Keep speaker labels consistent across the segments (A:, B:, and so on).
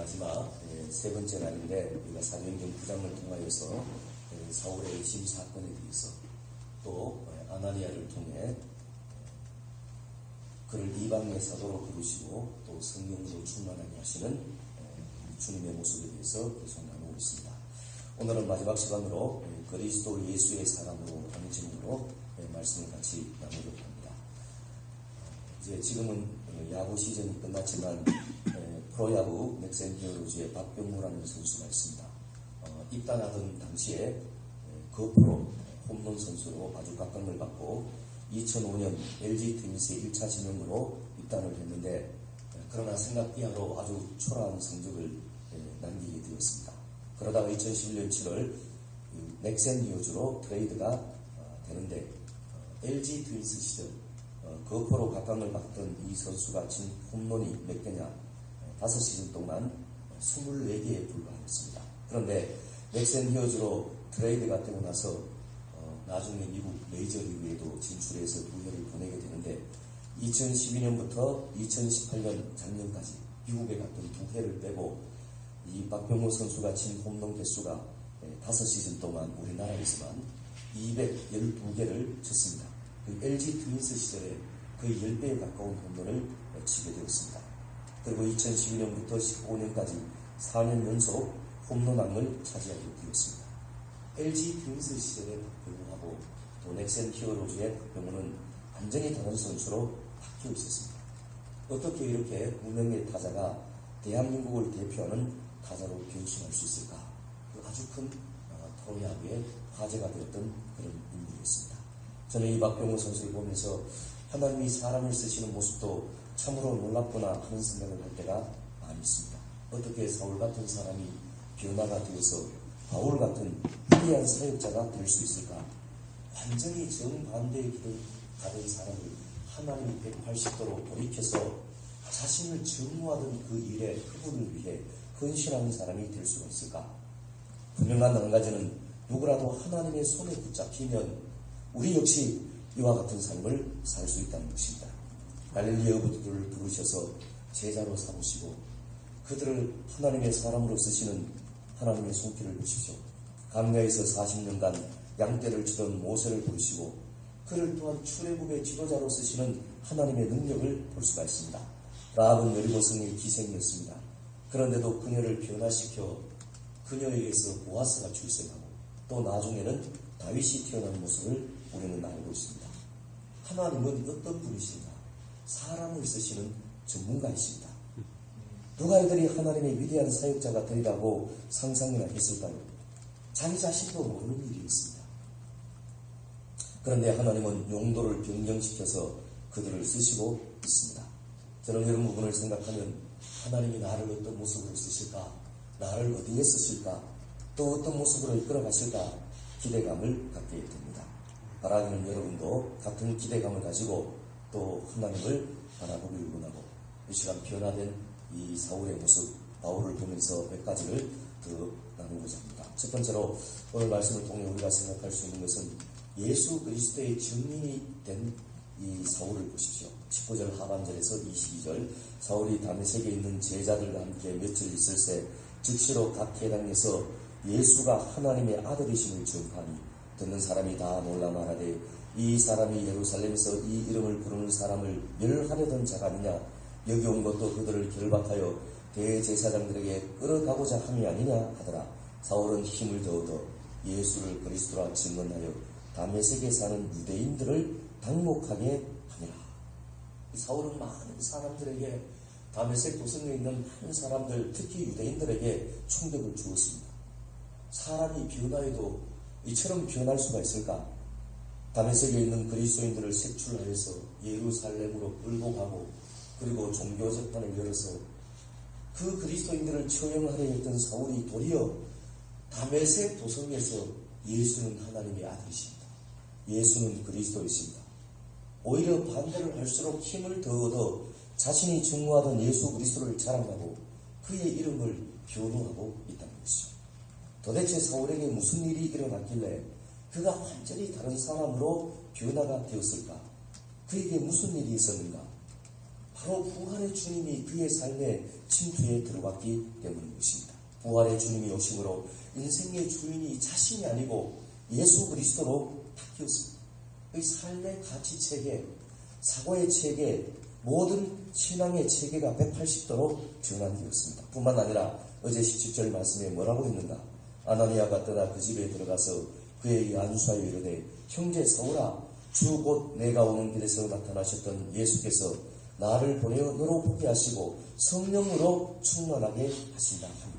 A: 마지막 세 번째 날인데 우리가 사도행전 9장을 통하여서 사울의 심 사건에 대해서 또 아나니아를 통해 그를 이방의 사도로 부르시고 또 성령으로 충만하게 하시는 주님의 모습에 대해서 계속 나누고 있습니다. 오늘은 마지막 시간으로 그리스도 예수의 사람으로 하는 제목으로 말씀을 같이 나누려고 합니다. 이제 지금은 야구 시즌이 끝났지만 프로야구 넥센 히어로즈의 박병무라는 선수가 있습니다. 입단하던 당시에 거프로 홈런 선수로 아주 각광을 받고 2005년 LG 트윈스의 1차 지명으로 입단을 했는데 그러나 생각 이하로 아주 초라한 성적을 남기게 되었습니다. 그러다가 2011년 7월 넥센 히어로즈로 트레이드가 되는데 LG 트윈스 시절 거포로 각광을 받던 이 선수가 친 홈런이 몇 개냐 5시즌 동안 24개에 불과했습니다. 그런데 넥센 히어로즈로 트레이드가 되고 나서 나중에 미국 메이저리그에도 진출해서 2회를 보내게 되는데 2012년부터 2018년 작년까지 미국에 갔던 2회를 빼고 이 박병호 선수가 친 홈런 개수가 5시즌 동안 우리나라에서만 212개를 쳤습니다. 그 LG 트윈스 시절에 거의 10배에 가까운 홈런을 치게 되었습니다. 그리고 2012년부터 15년까지 4년 연속 홈런왕을 차지하게 되었습니다. LG 트윈스 시절의 박병호하고 또 넥센 히어로즈의 박병호는 완전히 다른 선수로 바뀌어 있었습니다. 어떻게 이렇게 무명의 타자가 대한민국을 대표하는 타자로 변신할 수 있을까? 아주 큰 프로야구의 화제가 되었던 그런 인물이었습니다. 저는 이 박병호 선수를 보면서 하나님이 사람을 쓰시는 모습도 참으로 놀랍구나 하는 생각을 할 때가 많이 있습니다. 어떻게 사울 같은 사람이 변화가 되어서 바울 같은 위대한 사역자가 될 수 있을까? 완전히 정반대의 길을 가던 사람을 하나님이 180도로 돌이켜서 자신을 증오하던 그 일에 그분을 위해 헌신하는 사람이 될 수가 있을까? 분명한 한 가지는 누구라도 하나님의 손에 붙잡히면 우리 역시 이와 같은 삶을 살 수 있다는 것입니다. 갈릴리 어부들을 부르셔서 제자로 삼으시고 그들을 하나님의 사람으로 쓰시는 하나님의 손길을 보십시오. 광야에서 40년간 양떼를 치던 모세를 부르시고 그를 또한 출애굽의 지도자로 쓰시는 하나님의 능력을 볼 수가 있습니다. 라합은 여리고성의 기생이었습니다. 그런데도 그녀를 변화시켜 그녀에게서 보아스가 출생하고 또 나중에는 다윗이 태어난 모습을 우리는 알고 있습니다. 하나님은 어떤 분이신가? 사람을 쓰시는 전문가이십니다. 누가 이들이 하나님의 위대한 사역자가 되리라고 상상이나 했을까요? 자기 자신도 모르는 일이었습니다. 그런데 하나님은 용도를 변경시켜서 그들을 쓰시고 있습니다. 저는 이런 부분을 생각하면 하나님이 나를 어떤 모습으로 쓰실까? 나를 어디에 쓰실까? 또 어떤 모습으로 이끌어 가실까? 기대감을 갖게 됩니다. 바라기는 여러분도 같은 기대감을 가지고 또 하나님을 바라보길 원하고 이 시간 변화된 이 사울의 모습 바울을 보면서 몇 가지를 더 나누고자 합니다. 첫 번째로 오늘 말씀을 통해 우리가 생각할 수 있는 것은 예수 그리스도의 증인이 된 이 사울을 보십시오. 19절 하반절에서 22절 사울이 다메섹에 있는 제자들과 함께 며칠 있을새 즉시로 각 회당에서 예수가 하나님의 아들이심을 전파하니 듣는 사람이 다 놀라 말하되 이 사람이 예루살렘에서 이 이름을 부르는 사람을 멸하려던 자가 아니냐 여기 온 것도 그들을 결박하여 대제사장들에게 끌어가고자 함이 아니냐 하더라. 사울은 힘을 더 얻어 예수를 그리스도라 증언하여 다메섹에 사는 유대인들을 당목하게 하니라. 사울은 많은 사람들에게 다메섹 도성에 있는 많은 사람들 특히 유대인들에게 충격을 주었습니다. 사람이 변화해도 이처럼 변할 수가 있을까? 다메섹에 있는 그리스도인들을 색출하여서 예루살렘으로 끌고 가고 그리고 종교 재판을 열어서 그 그리스도인들을 처형하려 했던 사울이 도리어 다메섹 도성에서 예수는 하나님의 아들이십니다. 예수는 그리스도이십니다. 오히려 반대를 할수록 힘을 더 얻어 자신이 증오하던 예수 그리스도를 자랑하고 그의 이름을 변호하고 있다는 것이죠. 도대체 사울에게 무슨 일이 일어났길래 그가 완전히 다른 사람으로 변화가 되었을까? 그에게 무슨 일이 있었는가? 바로 부활의 주님이 그의 삶의 침투에 들어갔기 때문인 것입니다. 부활의 주님이 오심으로 인생의 주인이 자신이 아니고 예수 그리스도로 바뀌었습니다. 그 삶의 가치 체계, 사고의 체계, 모든 신앙의 체계가 180도로 변환되었습니다. 뿐만 아니라 어제 17절 말씀에 뭐라고 했는가? 아나니아가 떠나 그 집에 들어가서 그에게 안수하여 이르되 형제 사울아 주 곧 내가 오는 길에서 나타나셨던 예수께서 나를 보내어 너로 보게 하시고 성령으로 충만하게 하신다 하니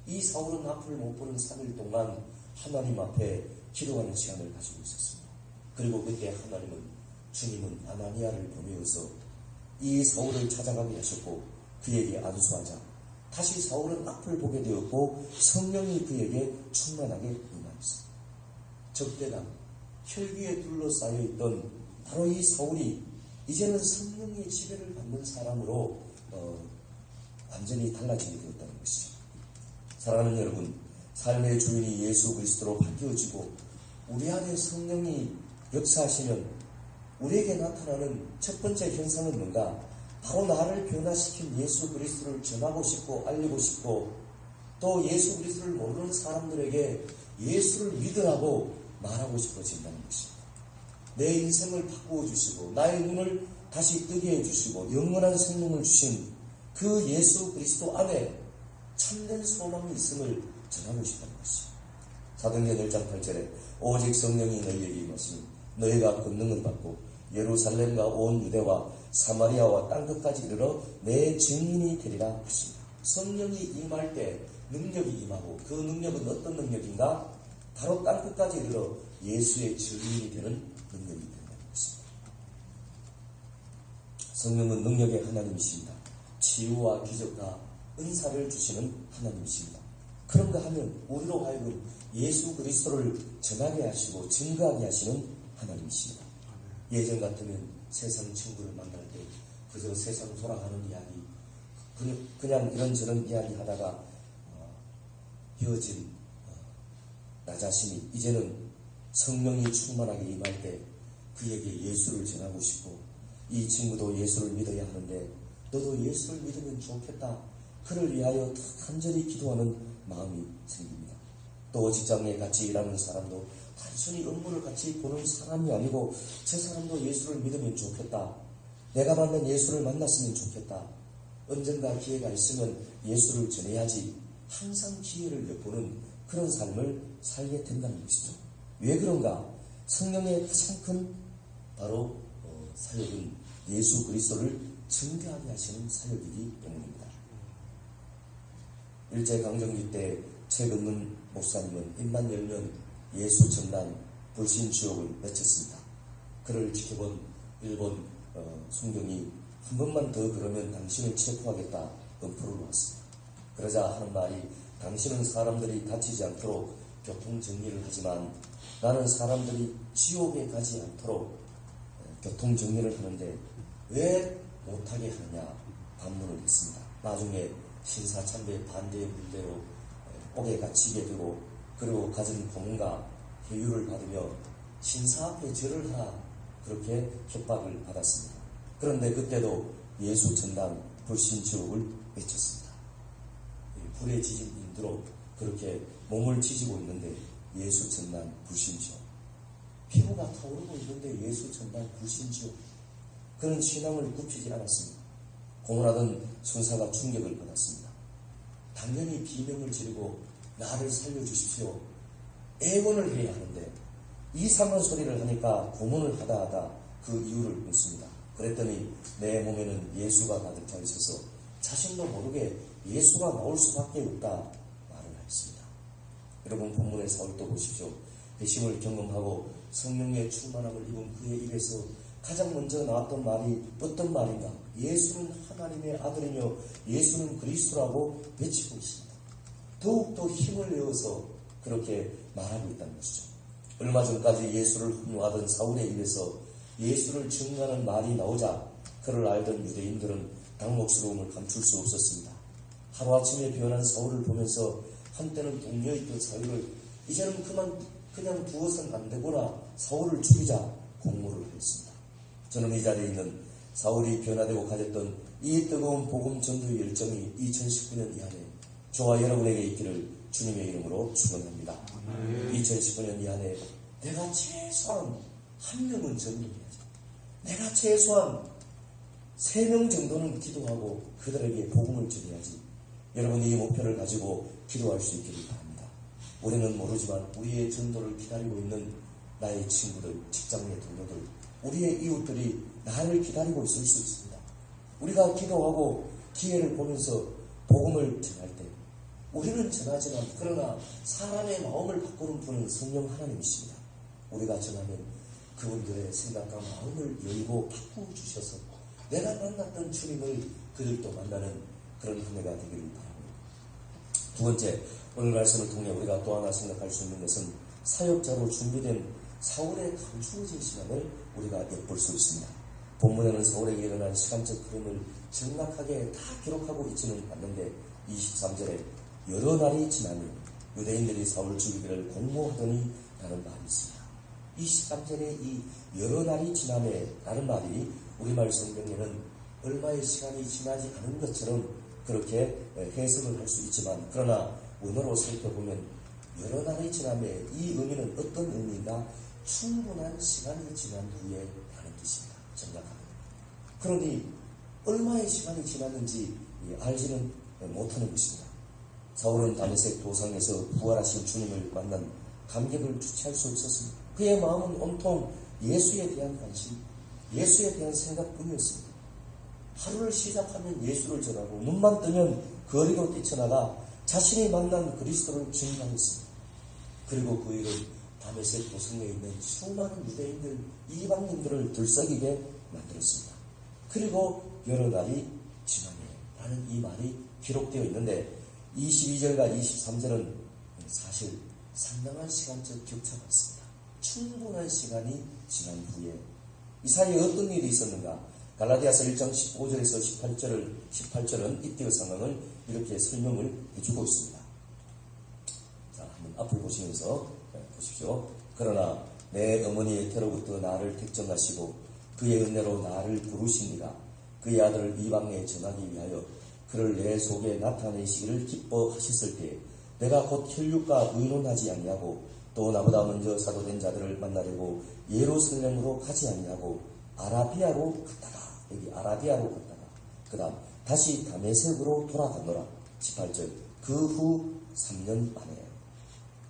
A: 이 사울은 앞을 못 보는 3일 동안 하나님 앞에 기도하는 시간을 가지고 있었습니다. 그리고 그때 주님은 아나니아를 보내어서 이 사울을 찾아가게 하셨고 그에게 안수하자 다시 사울은 앞을 보게 되었고 성령이 그에게 충만하게 임하였습니다. 적대감, 혈기에 둘러싸여 있던 바로 이 사울이 이제는 성령의 지배를 받는 사람으로 완전히 달라지게 되었다는 것이죠. 사랑하는 여러분, 삶의 주인이 예수 그리스도로 바뀌어지고 우리 안에 성령이 역사하시면 우리에게 나타나는 첫 번째 현상은 뭔가? 바로 나를 변화시킨 예수 그리스도를 전하고 싶고 알리고 싶고 또 예수 그리스도를 모르는 사람들에게 예수를 믿으라고 말하고 싶어진다는 것입니다. 내 인생을 바꾸어 주시고 나의 눈을 다시 뜨게 해주시고 영원한 생명을 주신 그 예수 그리스도 안에 참된 소망이 있음을 전하고 싶다는 것입니다. 사도행전 1장 8절에 오직 성령이 너희에게 임하시니 너희가 권능을 받고 예루살렘과 온 유대와 사마리아와 땅끝까지 이르러 내 증인이 되리라 하십니다. 성령이 임할 때 능력이 임하고 그 능력은 어떤 능력인가? 바로 땅끝까지 이르러 예수의 증인이 되는 능력이 된다는 것입니다. 성령은 능력의 하나님이십니다. 치유와 기적과 은사를 주시는 하나님이십니다. 그런가 하면 우리로 하여금 예수 그리스도를 전하게 하시고 증거하게 하시는 하나님이십니다. 예전 같으면 세상 친구를 만날 때 그저 세상 돌아가는 이야기 그냥 이런저런 이야기 하다가 헤어진 나 자신이 이제는 성령이 충만하게 임할 때 그에게 예수를 전하고 싶고 이 친구도 예수를 믿어야 하는데 너도 예수를 믿으면 좋겠다. 그를 위하여 간절히 기도하는 마음이 생깁니다. 또 직장에 같이 일하는 사람도 단순히 업무를 같이 보는 사람이 아니고 저 사람도 예수를 믿으면 좋겠다. 내가 만난 예수를 만났으면 좋겠다. 언젠가 기회가 있으면 예수를 전해야지. 항상 기회를 엿보는 그런 삶을 살게 된다는 것이죠. 왜 그런가? 성령의 가장 큰 바로 사역은 예수 그리스도를 증거하게 하시는 사역이기 때문입니다. 일제강점기 때 최근문 목사님은 입만 열면 예수 전단 불신지옥을 외쳤습니다. 그를 지켜본 일본 순경이 한 번만 더 그러면 당신을 체포하겠다 엄포를 놓았습니다. 그러자 하는 말이 당신은 사람들이 다치지 않도록 교통정리를 하지만 나는 사람들이 지옥에 가지 않도록 교통정리를 하는데 왜 못하게 하느냐 반문을 했습니다. 나중에 신사참배 반대의 문제로 옥에 갇히게 되고 그리고 가진 고문과 회유를 받으며 신사 앞에 절을 하라 그렇게 협박을 받았습니다. 그런데 그때도 예수 전당 불신지옥을 외쳤습니다. 불에 지진 인도로 그렇게 몸을 지지고 있는데 예수 전당 불신지옥 피부가 타오르고 있는데 예수 전당 불신지옥 그런 신앙을 굽히지 않았습니다. 고문하던 순사가 충격을 받았습니다. 당연히 비명을 지르고 나를 살려주십시오. 애원을 해야 하는데 이상한 소리를 하니까 고문을 하다 그 이유를 묻습니다. 그랬더니 내 몸에는 예수가 가득 차 있어서 자신도 모르게 예수가 나올 수밖에 없다 말을 했습니다. 여러분 본문의 사울도 보십시오. 배심을 경험하고 성령의 충만함을 입은 그의 입에서 가장 먼저 나왔던 말이 어떤 말인가? 예수는 하나님의 아들이며 예수는 그리스도라고 외치고 있습니다. 더욱더 힘을 내어서 그렇게 말하고 있다는 것이죠. 얼마 전까지 예수를 흠모하던 사울의 입에서 예수를 증거하는 말이 나오자 그를 알던 유대인들은 당혹스러움을 감출 수 없었습니다. 하루아침에 변한 사울을 보면서 한때는 동료였던 사울을 이제는 그냥 두어서는 안 되구나 사울을 죽이자 공모를 했습니다. 저는 이 자리에 있는 사울이 변화되고 가졌던 이 뜨거운 복음 전도의 열정이 2019년 이안에 저와 여러분에게 있기를 주님의 이름으로 축원합니다. 2019년 이안에 내가 최소한 한 명은 전도해야지. 내가 최소한 3명 정도는 기도하고 그들에게 복음을 전해야지. 여러분이 이 목표를 가지고 기도할 수 있기를 바랍니다. 우리는 모르지만 우리의 전도를 기다리고 있는 나의 친구들, 직장의 동료들, 우리의 이웃들이 나를 기다리고 있을 수 있습니다. 우리가 기도하고 기회를 보면서 복음을 전할 때 우리는 전하지만 그러나 사람의 마음을 바꾸는 분은 성령 하나님이십니다. 우리가 전하면 그분들의 생각과 마음을 열고 바꾸주셔서 내가 만났던 주님을 그들도 만나는 그런 한 해가 되기를 바랍니다. 두 번째, 오늘 말씀을 통해 우리가 또 하나 생각할 수 있는 것은 사역자로 준비된 사울의 감추어진 시간을 우리가 엿볼 수 있습니다. 본문에는 사울에게 일어난 시간적 흐름을 정확하게 다 기록하고 있지는 않는데 23절에 여러 날이 지나며 유대인들이 사울을 죽이기를 공모하더니 라는 말이 있습니다. 23절에 이 여러 날이 지나며 라는 말이 우리말 성경에는 얼마의 시간이 지나지 않은 것처럼 그렇게 해석을 할 수 있지만 그러나 원어로 살펴보면 여러 날이 지나며 이 의미는 어떤 의미인가? 충분한 시간이 지난 후에 라는 뜻입니다. 정확하게. 그러니 얼마의 시간이 지났는지 알지는 못하는 것입니다. 사울은 다메섹 도상에서 부활하신 주님을 만난 감격을 주체할 수 없었습니다. 그의 마음은 온통 예수에 대한 관심, 예수에 대한 생각뿐이었습니다. 하루를 시작하면 예수를 전하고 눈만 뜨면 거리로 뛰쳐나가 자신이 만난 그리스도를 증거했습니다. 그리고 그 일은 다메섹 도성에 있는 수많은 유대인들, 이방인들을 들썩이게 만들었습니다. 그리고 여러 날이 지나며 라는 이 말이 기록되어 있는데 22절과 23절은 사실 상당한 시간적 격차가 있습니다. 충분한 시간이 지난 후에 이 사이에 어떤 일이 있었는가? 갈라디아서 1장 15절에서 18절은 이때의 상황을 이렇게 설명을 해주고 있습니다. 자, 한번 앞을 보시면서 보십시오. 그러나 내 어머니의 태로부터 나를 택정하시고 그의 은혜로 나를 부르시니라. 그의 아들을 이방에 전하기 위하여 그를 내 속에 나타내시기를 기뻐하셨을 때 내가 곧 혈육과 의논하지 아니하고 또 나보다 먼저 사도된 자들을 만나려고 예루살렘으로 가지 아니하고 아라비아로 갔다가 여기 아라비아로 갔다가 그 다음 다시 다메섹으로 돌아가노라. 18절 그 후 3년 만에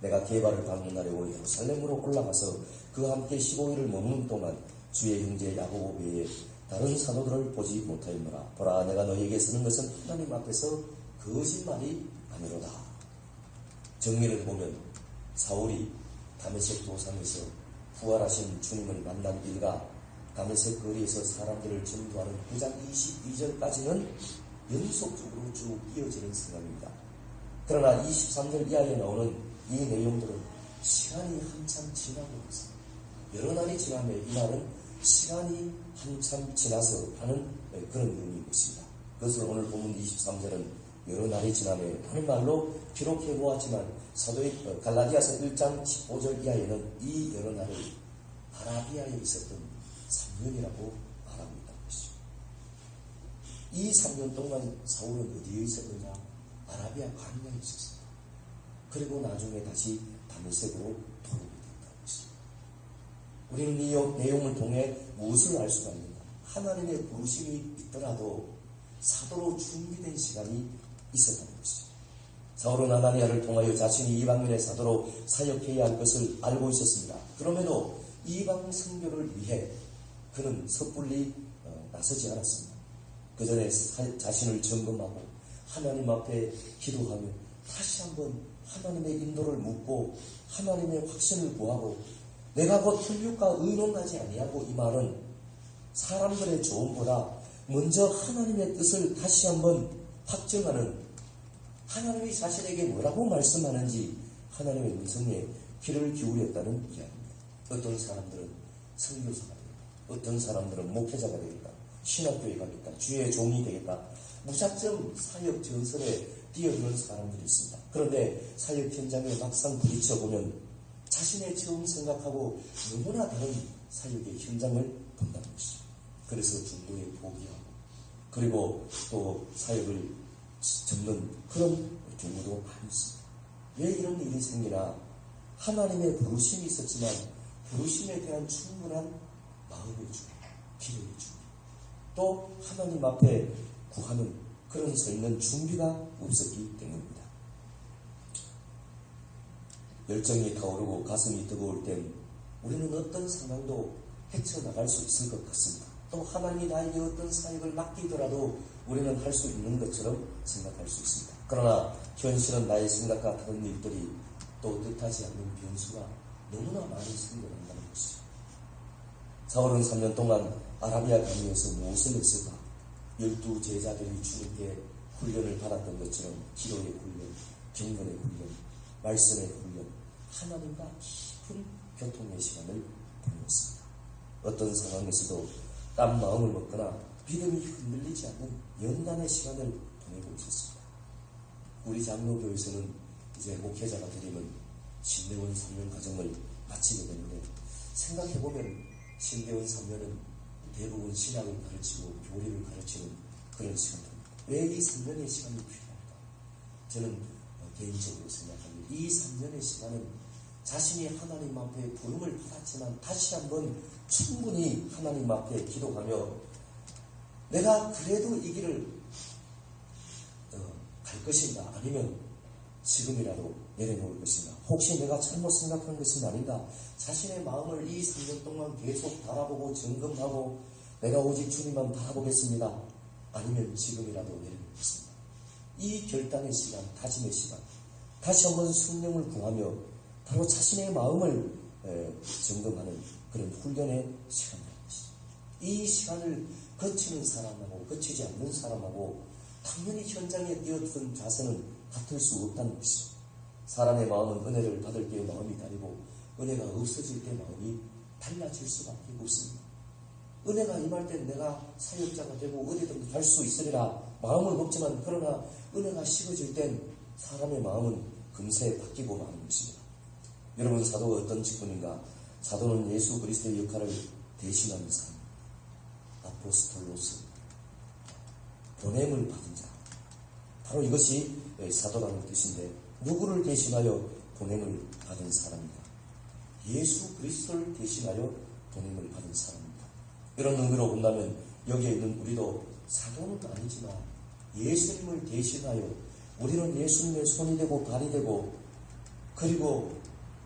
A: 내가 게바를 방문하려고 예루살렘으로 올라가서 그와 함께 15일을 머무는 동안 주의 형제 야고보 외에 다른 사도들을 보지 못하였노라. 보라 내가 너희에게 쓰는 것은 하나님 앞에서 거짓말이 아니로다. 정리를 해보면 사울이 다메섹 도상에서 부활하신 주님을 만난 일과 다메섹 거리에서 사람들을 전도하는 9장 22절까지는 연속적으로 쭉 이어지는 상황입니다. 그러나 23절 이하에 나오는 이 내용들은 시간이 한참 지나고 있습니다. 여러 날이 지나며 이 말은 시간이 한참 지나서 하는 그런 의미인 것입니다. 그것을 오늘 본문 23절은 여러 날이 지나며 하는 말로 기록해 보았지만 사도의 갈라디아서 1장 15절 이하에는 이 여러 날을 아라비아에 있었던 3년이라고 말하고 있다는 것이죠. 이 3년 동안 사울은 어디에 있었느냐? 아라비아 광야에 있었습니다. 그리고 나중에 다시 다메섹으로 돌아오게 됐다는 것입니다. 우리는 이 내용을 통해 무엇을 알 수가 있는가? 하나님의 부르심이 있더라도 사도로 준비된 시간이 있었다는 것이죠. 사울은 아나니아를 통하여 자신이 이방인의 사도로 사역해야 할 것을 알고 있었습니다. 그럼에도 이방 선교를 위해 그는 섣불리 나서지 않았습니다. 그 전에 자신을 점검하고 하나님 앞에 기도하며 다시 한번 하나님의 인도를 묻고 하나님의 확신을 구하고 내가 곧 혈육과 의논하지 아니하고 이 말은 사람들의 조언보다 먼저 하나님의 뜻을 다시 한번 확정하는 하나님이 자신에게 뭐라고 말씀하는지 하나님의 음성에 귀를 기울였다는 이야기입니다. 어떤 사람들은 선교사가 되겠다. 어떤 사람들은 목회자가 되겠다. 신학교에 가겠다. 주의 종이 되겠다. 무작정 사역 전선에 뛰어드는 사람들이 있습니다. 그런데 사역 현장에 막상 부딪혀보면 자신의 처음 생각하고 너무나 다른 사역의 현장을 본다는 것이죠. 그래서 중도에 포기하고 그리고 또 사역을 접는 그런 경우도 많이 있습니다. 왜 이런 일이 생기나? 하나님의 부르심이 있었지만 부르심에 대한 충분한 마음의 준비, 기도의 준비, 또 하나님 앞에 구하는 그런 서 있는 준비가 없었기 때문입니다. 열정이 타오르고 가슴이 뜨거울 땐 우리는 어떤 상황도 헤쳐나갈 수 있을 것 같습니다. 또 하나님이 나에게 어떤 사역을 맡기더라도 우리는 할 수 있는 것처럼 생각할 수 있습니다. 그러나 현실은 나의 생각과 다른 일들이 또 뜻하지 않는 변수가 너무나 많이 생겨난다는 것이죠. 사울은 3년 동안 아라비아 강에서 무엇을 했을까? 12 제자들이 주님께 훈련을 받았던 것처럼 기도의 훈련, 경건의 훈련, 말씀의 훈련, 하나님과 깊은 교통의 시간을 보냈습니다. 어떤 상황에서도 딴 마음을 먹거나 믿음이 흔들리지 않는 연단의 시간을 보내고 있었습니다. 우리 장로교에서는 이제 목회자가 되려면 신대원 3년 과정을 마치게 되는데, 생각해보면 신대원 3년은 대부분 신학을 가르치고 교리를 가르치는 그런 시간입니다. 왜 이 3년의 시간이 필요할까? 저는 개인적으로 생각합니다. 이 3년의 시간은 자신이 하나님 앞에 부름을 받았지만 다시 한번 충분히 하나님 앞에 기도하며 내가 그래도 이 길을 갈 것인가, 아니면 지금이라도 내려놓을 것인가, 혹시 내가 잘못 생각한 것은 아닌가, 자신의 마음을 이 3년 동안 계속 바라보고 점검하고 내가 오직 주님만 바라보겠습니다, 아니면 지금이라도 내려놓겠습니다. 이 결단의 시간, 다짐의 시간, 다시 한번 성령을 구하며 바로 자신의 마음을 점검하는 그런 훈련의 시간이라는 것이죠. 이 시간을 거치는 사람하고 거치지 않는 사람하고 당연히 현장에 뛰어든 자세는 같을 수 없다는 것이죠. 사람의 마음은 은혜를 받을 때 마음이 다르고 은혜가 없어질 때 마음이 달라질 수밖에 없습니다. 은혜가 임할 때 내가 사역자가 되고 어디든 갈 수 있으리라 마음을 먹지만, 그러나 은혜가 식어질 땐 사람의 마음은 금세 바뀌고 마는 것입니다. 여러분, 사도가 어떤 직분인가? 사도는 예수 그리스도의 역할을 대신하는 사람, 아포스톨로스, 보냄을 받은 자, 바로 이것이 사도라는 뜻인데, 누구를 대신하여 보냄을 받은 사람입니다. 예수 그리스도를 대신하여 보냄을 받은 사람입니다. 이런 의미로 본다면 여기에 있는 우리도 사도는 아니지만 예수님을 대신하여 우리는 예수님의 손이 되고 발이 되고, 그리고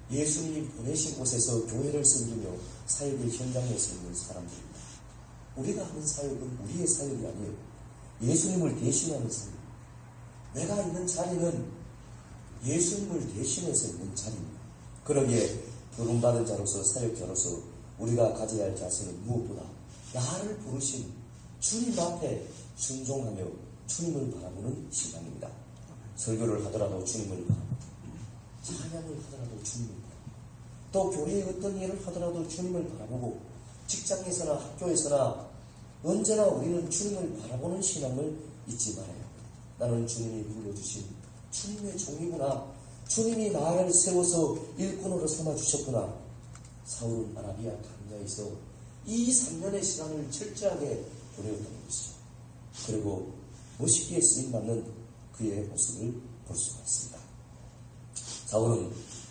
A: 예수님이 보내신 곳에서 교회를 섬기며 사역의 현장에 서 있는 사람들입니다. 우리가 하는 사역은 우리의 사역이 아니에요. 예수님을 대신하는 사역. 내가 있는 자리는 예수님을 대신해서 있는 자리입니다. 그러기에 부름받은 자로서, 사역자로서 우리가 가져야 할 자세는 무엇보다 나를 부르신 주님 앞에 순종하며 주님을 바라보는 신앙입니다. 설교를 하더라도 주님을 바라보고, 찬양을 하더라도 주님을 바라보고, 또 교회의 어떤 일을 하더라도 주님을 바라보고, 직장에서나 학교에서나 언제나 우리는 주님을 바라보는 신앙을 잊지 말아야 합니다. 나는 주님이 불러주신 주님의 종이구나, 주님이 나를 세워서 일꾼으로 삼아주셨구나. 사울은 아라비아 강야에서 이 3년의 시간을 철저하게 보내었다는 것이죠. 그리고 멋있게 쓰임받는 그의 모습을 볼 수가 있습니다. 사울은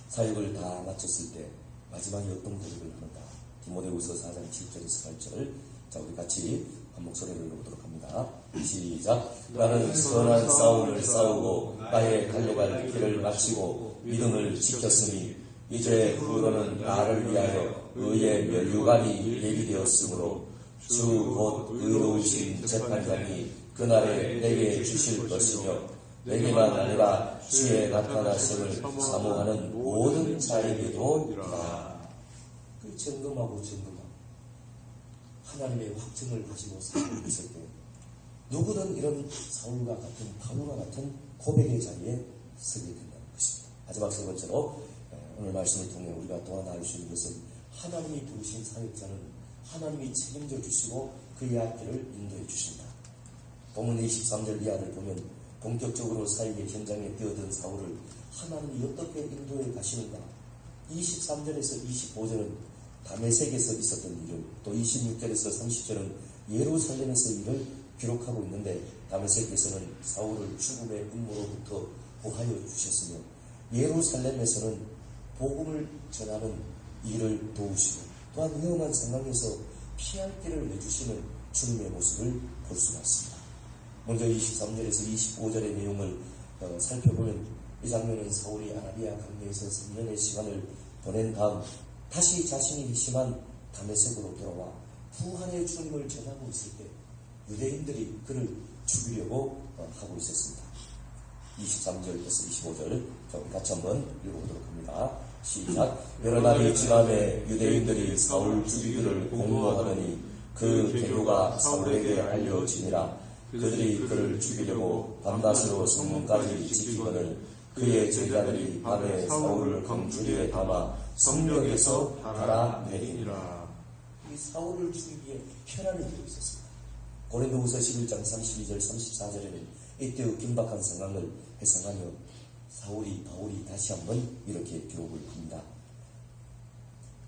A: 사역을 다 마쳤을 때 마지막에 어떤 고백을 하는가? 디모데후서 4장 7절에서 8절, 자, 우리 같이 한 목소리를 읽어보도록 합니다. 시작. 나는 선한 싸움을 싸우고 나의 달려갈 길을 마치고 믿음을 지켰으니 이제 후로는 나를 위하여 의의 면류관이 예비되었으므로 주 곧 의로우신 재판장이 그날에 내게 주실 것이며, 내게만 아니라 주의 나타나심을 사모하는 모든 자에게도 이라. 그 점검하고 하나님의 확증을 가지고 살고 있을 때 누구든 이런 사울과 같은, 바울과 같은 고백의 자리에 서게 된다는 것입니다. 마지막 세 번째로 오늘 말씀을 통해 우리가 또한 알 수 있는 것은, 하나님이 부르신 사역자는 하나님이 책임져 주시고 그의 앞길을 인도해 주신다. 본문 23절 이하를 보면 본격적으로 사역의 현장에 뛰어든 사울을 하나님이 어떻게 인도해 가시는가. 23절에서 25절은 다메섹에서 있었던 일을, 또 26절에서 30절은 예루살렘에서 일을 기록하고 있는데 다메섹에서는 사울을 죽음의 음모로부터 구하여 주셨으며 예루살렘에서는 복음을 전하는 일을 도우시고 또한 위험한 상황에서 피할 길을 내주시는 주님의 모습을 볼 수가 있습니다. 먼저 23절에서 25절의 내용을 살펴보면 이 장면은 사울이 아라비아 강야에서 3년의 시간을 보낸 다음 다시 자신이 회심한 다메섹으로 돌아와 부활의 주님을 전하고 있을 때 유대인들이 그를 죽이려고 하고 있었습니다. 23절에서 25절 같이 한번 읽어보도록 합니다. 시작. 여러 날이 지남에 유대인들이 사울 죽이기를 공모하더니 그 계교가 사울에게 알려지니라. 그들이 그를 죽이려고 밤낮으로 성문까지 지키거늘 그의 제자들이 밤에 사울을 강주리에 담아 성벽에서 달아내리니라. 이 사울을 죽이기에 편안히 되어 있었습니다. 고린도후서 11장 32절 34절에는 이때의 긴박한 상황을 해석하며 바울이 다시 한번 이렇게 기록을 합니다.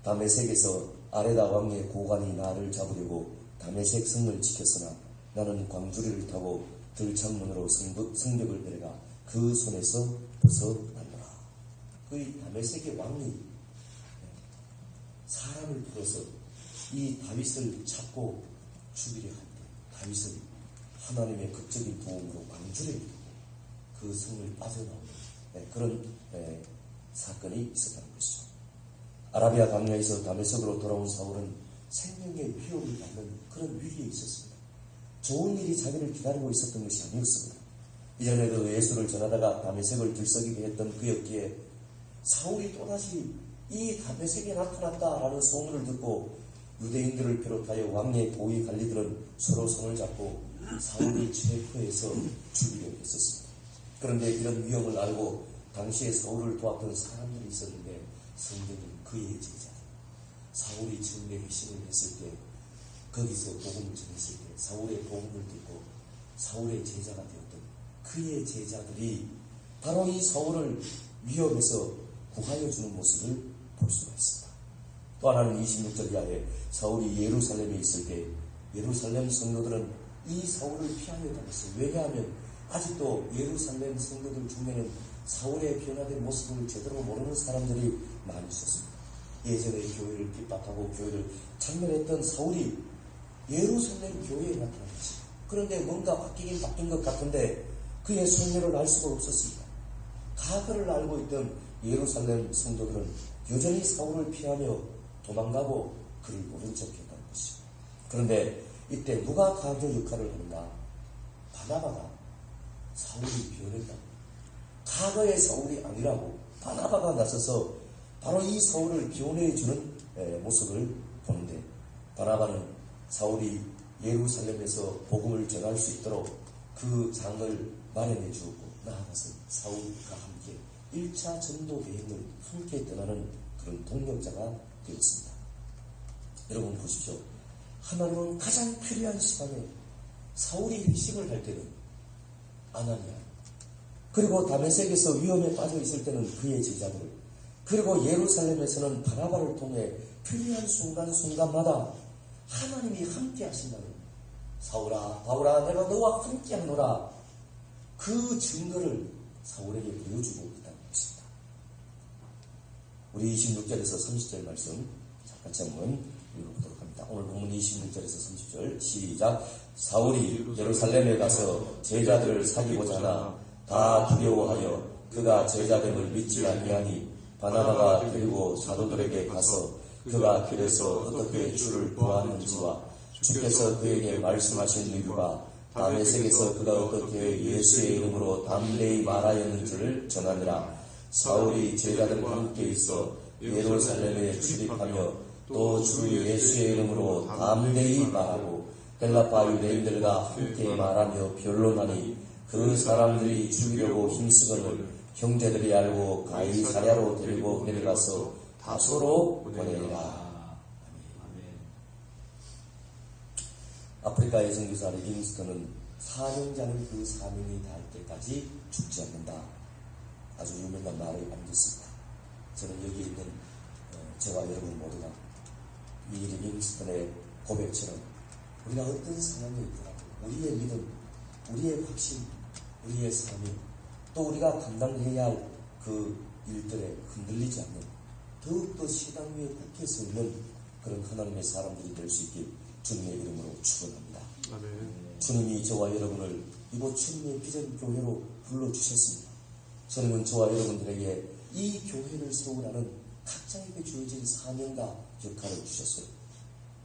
A: 다메섹에서 아레다 왕의 고관이 나를 잡으려고 다메섹 성을 지켰으나 나는 광주리를 타고 들창문으로 성벽을 내려가 그 손에서 벗어났노라. 그 다메섹의 왕이 사람을 불러서 이 다윗을 잡고 죽이려 할 때 다윗은 하나님의 극적인 도움으로 광주리를 타고 그 성을 빠져나오는 그런 사건이 있었다는 것이죠. 아라비아 강야에서 다메섹으로 돌아온 사울은 생명의 위협을 받는 그런 위기에 있었습니다. 좋은 일이 자기를 기다리고 있었던 것이 아니었습니다. 이전에도 예수를 전하다가 다메섹을 들썩이게 했던 그였기에 사울이 또다시 이 다메섹에 나타났다라는 소문을 듣고 유대인들을 비롯하여 왕의 고위 관리들은 서로 손을 잡고 사울을 체포해서 죽이려 했었습니다. 그런데 이런 위험을 알고 당시에 사울을 도왔던 사람들이 있었는데 성경은 그의 제자들, 사울이 처음에 회심을 했을 때 거기서 복음을 전했을 때 사울의 복음을 듣고 사울의 제자가 되었던 그의 제자들이 바로 이 사울을 위협해서 구하여 주는 모습을 볼 수가 있습니다. 또 하나는 26절 이하에 사울이 예루살렘에 있을 때 예루살렘 성도들은 이 사울을 피하여 다녔어요. 왜냐하면 아직도 예루살렘 성도들 중에는 사울의 변화된 모습을 제대로 모르는 사람들이 많이 있었습니다. 예전에 교회를 핍박하고 교회를 참여했던 사울이 예루살렘 교회에 나타났지. 그런데 뭔가 바뀌긴 바뀐 것 같은데 그의 속내를 알 수가 없었습니다. 과거를 알고 있던 예루살렘 성도들은 여전히 사울을 피하며 도망가고 그를 모른 척했다는 것이죠. 그런데 이때 누가 가교 역할을 하는가? 바나바가 사울이 변했다고. 과거의 사울이 아니라고 바나바가 나서서 바로 이 사울을 기원해주는 모습을 보는데 바나바는 사울이 예루살렘에서 복음을 전할 수 있도록 그 장을 마련해 주었고 나아가서 사울과 함께 1차 전도 여행을 함께 떠나는 그런 동력자가 되었습니다. 여러분 보십시오. 하나님은 가장 필요한 시간에 사울이 회심을 할 때는 아나니아 그리고 다메섹에서 위험에 빠져 있을 때는 그의 제자들 그리고 예루살렘에서는 바나바를 통해 필요한 순간순간마다 하나님이 함께 하신다는 사울아 바울아 내가 너와 함께 하노라 그 증거를 사울에게 보여주고 있다는 것입니다. 우리 26절에서 30절 말씀 같이 한번 읽어보도록 합니다. 오늘 본문 26절에서 30절 시작. 사울이 예루살렘에 가서 제자들을 사귀고자 하나 다 두려워하여 그가 제자됨을 믿지 아니하니 바나바가 데리고 사도들에게 가서 그가 길에서 어떻게 주를 보았는지와 주께서 그에게 말씀하신 이유가 다메섹에서 그가 어떻게 예수의 이름으로 담대히 말하였는지를 전하니라. 사울이 제자들과 함께 있어 예루살렘에 출입하며 또 주 예수의 이름으로 담대히 말하고 헬라파 유대인들과 함께 말하며 변론하니 그 사람들이 죽이려고 힘쓰거늘 형제들이 알고 가이사랴로 데리고 내려가서 다소로 보내니라. 아프리카의 선교사 리빙스턴은 사명자는 그 사명이 닿을 때까지 죽지 않는다. 아주 유명한 말을 남겼습니다. 저는 여기 있는 저와 여러분 모두가 이 리빙스턴의 고백처럼 우리가 어떤 상황에 있더라도 우리의 믿음, 우리의 확신, 우리의 사명, 또 우리가 감당해야 할 그 일들에 흔들리지 않는 더욱더 시당 위에 굳게 서 있는 그런 하나님의 사람들이 될 수 있길 주님의 이름으로 축원합니다.
B: 아멘.
A: 주님이 저와 여러분을 이곳 주님의 비전 교회로 불러주셨습니다. 주님은 저와 여러분들에게 이 교회를 세우라는 각자에게 주어진 사명과 역할을 주셨어요.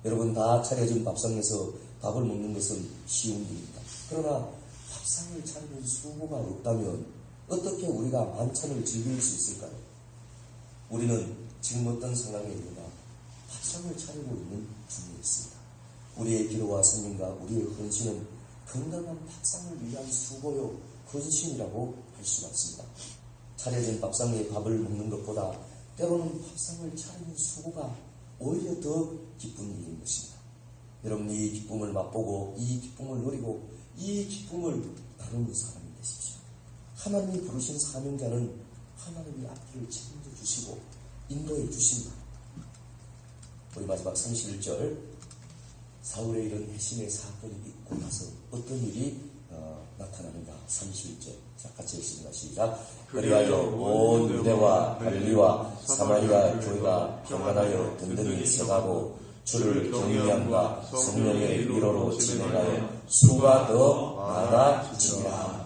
A: 여러분 다 차려진 밥상에서 밥을 먹는 것은 쉬운 일입니다. 그러나 밥상을 차리는 수고가 없다면 어떻게 우리가 만찬을 즐길 수 있을까요? 우리는 지금 어떤 상황에 있느냐? 밥상을 차리고 있는 중에 있습니다. 우리의 기도와 생명과 우리의 헌신은 건강한 밥상을 위한 수고요, 헌신이라고 할 수가 있습니다. 차려진 밥상에 밥을 먹는 것보다 때로는 밥상을 차리는 수고가 오히려 더 기쁜 일인 것입니다. 여러분 이 기쁨을 맛보고 이 기쁨을 누리고 이 기쁨을 나누는 사람이 되십시오. 하나님이 부르신 사명자는 하나님이 앞길을 책임져 주시고 인도해 주십니다. 우리 마지막 31절 사울의 이런 회심의 사건이 있고 나서 어떤 일이 나타나는가. 31절 자 같이 읽습니다. 시작. 그리하여 온 유대와 갈릴리와 사마리아 교회가 평안하여 든든히 서가고 주를 경외함과 성령의 위로로 진행하여 수가 더 많아지니라.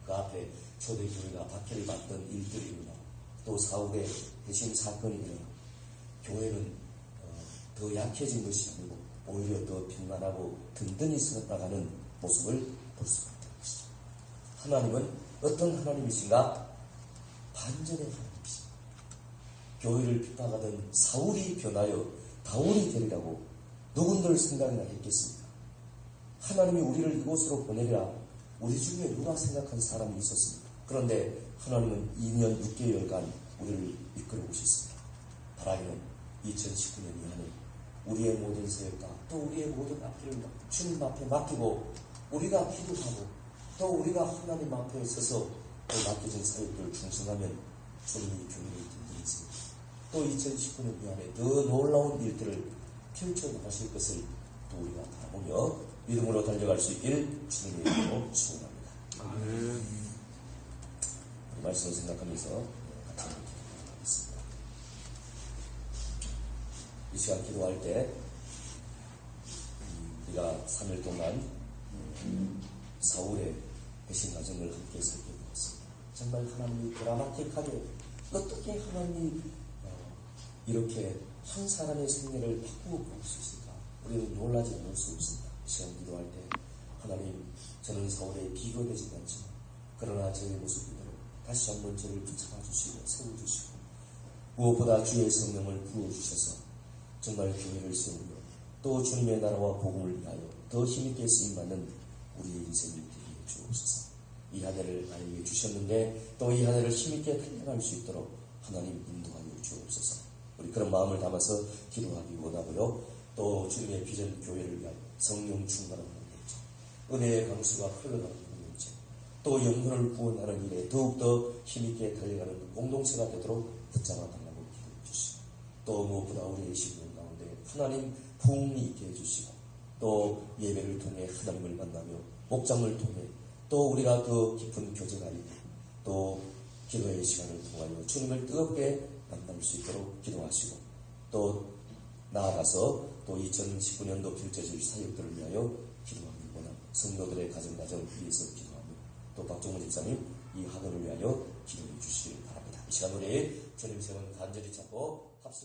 A: 그 앞에 초대교회가 박해를 받던 일들이 일어나 또 사울의 회심 사건이 일어나 교회는 더 약해진 것이 아니고 오히려 더 평안하고 든든히 서나가는 모습을 볼 수가 있다는 것이죠. 하나님은 어떤 하나님이신가? 반전의 하나님이십니다. 교회를 핍박하던 사울이 변하여 다울이 되리라고 누군들 생각이나 했겠습니까? 하나님이 우리를 이곳으로 보내리라 우리 중에 누가 생각한 사람이 있었습니까? 그런데 하나님은 2년 6개월간 우리를 이끌어 오셨습니다. 바라기는 2019년 이안에 우리의 모든 사역과 또 우리의 모든 앞길을 주님 앞에 맡기고 우리가 기도하고 또 우리가 하나님 앞에 서서 또 맡겨진 사역들을 충성하면 주님이 교회를 든든히 세우고 또 2019년 이안에 더 놀라운 일들을 펼쳐나가실 것을 또 우리가 바라보며 믿음으로 달려갈 수 있길 주님의 이름으로 축원합니다.
B: 아멘.
A: 이 말씀을 생각하면서 같이 기도하겠습니다. 이 시간 기도할 때 우리가 3일 동안 사울의 배신 과정을 함께 살펴보았습니다. 정말 하나님이 드라마틱하게 어떻게 하나님이 이렇게 한 사람의 생애를 바꾸어 볼 수 있을까? 우리는 놀라지 않을 수 없습니다. 이 시간 기도할 때 하나님 저는 사울에 비교되지 않지만 그러나 저의 모습대로 다시 한번 저를 붙잡아 주시고 세워주시고 무엇보다 주의 성령을 부어주셔서 정말 교회를 세우며 또 주님의 나라와 복음을 위하여 더 힘있게 쓰임받는 우리의 인생이 되게 주옵소서. 이 한 해를 나에게 주셨는데 또 이 한 해를 힘있게 달려갈 수 있도록 하나님 인도하여 주옵소서. 우리 그런 마음을 담아서 기도하기 원하고요. 또 주님의 비전 교회를 위하여 성령 충만하는 일체, 은혜의 강수가 흘러가는 일체, 또 영혼을 구원하는 일에 더욱더 힘있게 달려가는 공동체가 되도록 붙잡아 달라고 기도해 주시고 또 무엇보다 우리의 신분 가운데 하나님 부흥이 있게 해주시고 또 예배를 통해 하나님을 만나며 목장을 통해 또 우리가 더 깊은 교제가 있고 또 기도의 시간을 통하여 주님을 뜨겁게 만날 수 있도록 기도하시고 또 나아가서 또 2019년도 펼쳐질 사역들을 위하여 기도하기 원합니다. 성도들의 가정 위해서 기도하며 또 박종훈 집사님 이 학원을 위하여 기도해 주시기를 바랍니다. 이 시간 우리 주님 세운 간절히 찾고 합심